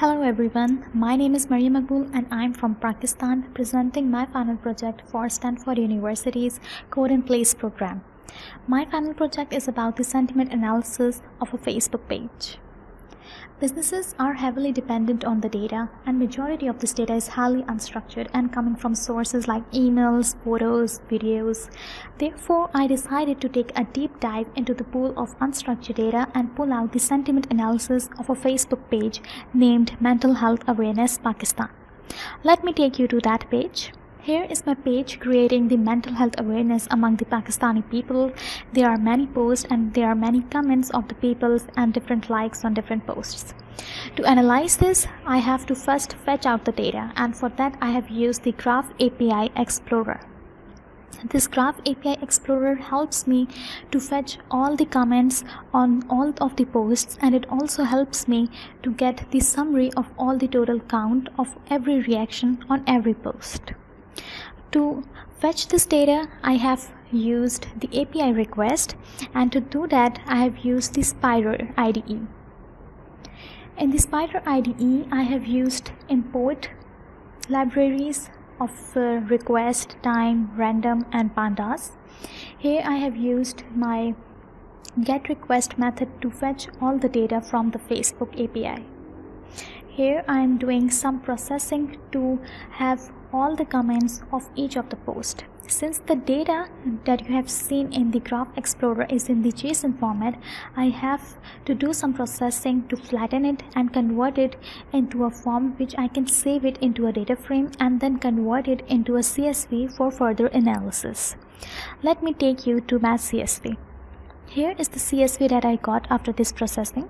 Hello everyone, my name is Maryam Maqbool and I'm from Pakistan presenting my final project for Stanford University's Code in Place program. My final project is about the sentiment analysis of a Facebook page. Businesses are heavily dependent on the data, and majority of this data is highly unstructured and coming from sources like emails, photos, videos. Therefore, I decided to take a deep dive into the pool of unstructured data and pull out the sentiment analysis of a Facebook page named Mental Health Awareness Pakistan. Let me take you to that page. Here is my page creating the mental health awareness among the Pakistani people. There are many posts and there are many comments of the people and different likes on different posts. To analyze this, I have to first fetch out the data, and for that I have used the Graph API Explorer. This Graph API Explorer helps me to fetch all the comments on all of the posts, and it also helps me to get the summary of all the total count of every reaction on every post. To fetch this data, I have used the API request, and to do that I have used the Spyder IDE. In the Spyder IDE, I have used import libraries of request, time, random and pandas. Here I have used my get request method to fetch all the data from the Facebook API. Here I am doing some processing to have all the comments of each of the posts. Since the data that you have seen in the Graph Explorer is in the JSON format, I have to do some processing to flatten it and convert it into a form which I can save it into a data frame and then convert it into a CSV for further analysis. Let me take you to my CSV. Here is the CSV that I got after this processing.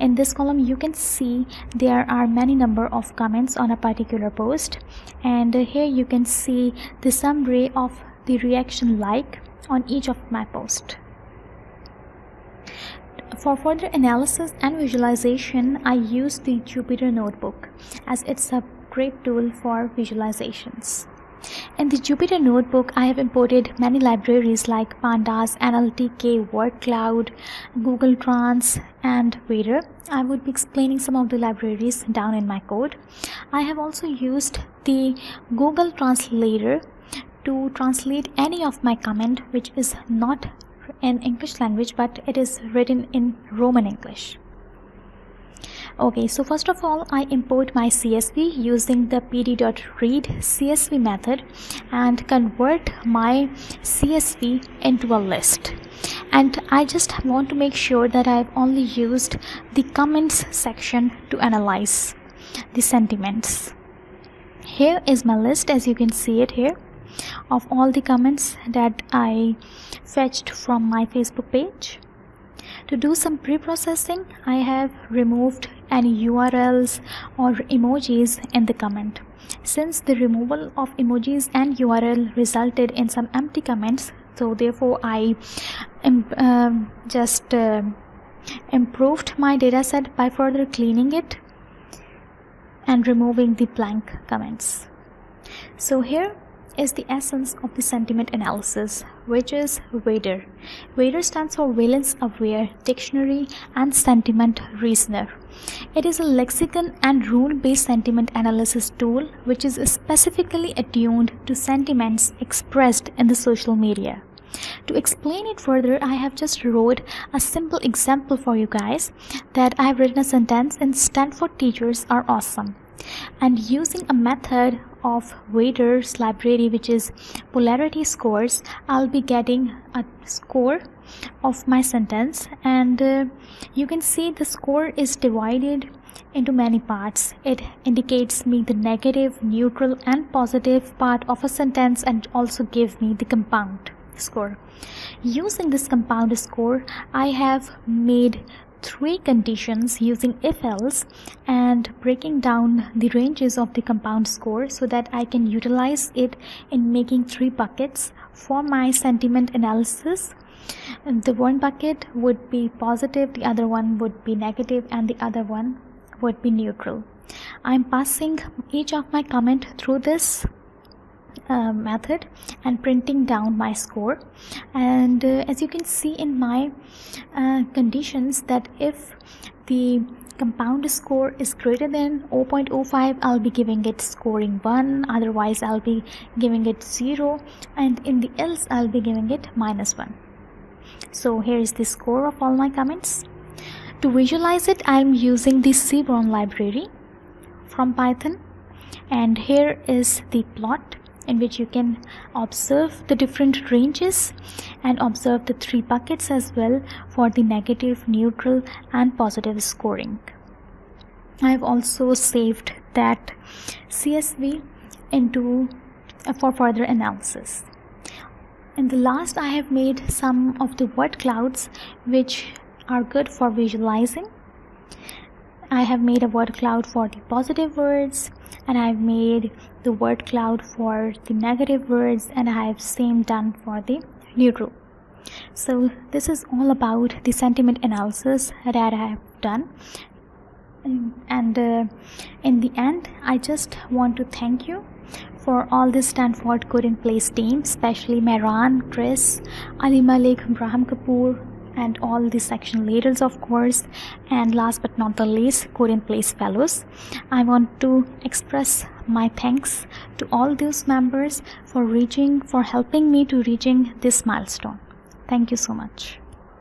In this column you can see there are many number of comments on a particular post, and here you can see the summary of the reaction like on each of my posts. For further analysis and visualization, I use the Jupyter Notebook as it's a great tool for visualizations. In the Jupyter Notebook, I have imported many libraries like Pandas, NLTK, Word Cloud, Google Trans, and Vader. I would be explaining some of the libraries down in my code. I have also used the Google Translator to translate any of my comment which is not in English language but it is written in Roman English. Okay, so first of all I import my CSV using the pd.read CSV method and convert my CSV into a list. And I just want to make sure that I've only used the comments section to analyze the sentiments. Here is my list, as you can see it here, of all the comments that I fetched from my Facebook page. To do some pre-processing, I have removed any URLs or emojis in the comment. Since the removal of emojis and URL resulted in some empty comments, so therefore I just improved my dataset by further cleaning it and removing the blank comments. So here is the essence of the sentiment analysis, which is VADER. VADER stands for Valence Aware Dictionary and Sentiment Reasoner. It is a lexicon and rule-based sentiment analysis tool which is specifically attuned to sentiments expressed in the social media. To explain it further, I have just wrote a simple example for you guys, that I have written a sentence in Stanford teachers are awesome. And using a method of Vader's library, which is polarity scores, I'll be getting a score of my sentence, and you can see the score is divided into many parts. It indicates me the negative, neutral and positive part of a sentence and also give me the compound score. Using this compound score, I have made 3 conditions using if-else and breaking down the ranges of the compound score so that I can utilize it in making 3 buckets for my sentiment analysis. The one bucket would be positive, the other one would be negative, and the other one would be neutral. I'm passing each of my comment through this method and printing down my score, and as you can see in my conditions, that if the compound score is greater than 0.05, I'll be giving it scoring 1, otherwise I'll be giving it 0, and in the else I'll be giving it -1. So here is the score of all my comments. To visualize it, I'm using the Cbron library from Python, and here is the plot in which you can observe the different ranges and observe the 3 buckets as well for the negative, neutral and positive scoring. I've also saved that CSV into for further analysis. In the last, I have made some of the word clouds which are good for visualizing. I have made a word cloud for the positive words, and I've made the word cloud for the negative words, and I have same done for the neutral. So this is all about the sentiment analysis that I have done. And in the end, I just want to thank you for all the Stanford Code in Place team, especially Mehran, Chris, Ali Malik, Braham Kapoor, and all the section leaders, of course, and last but not the least, Code in Place fellows. I want to express my thanks to all those members for helping me to reaching this milestone. Thank you so much.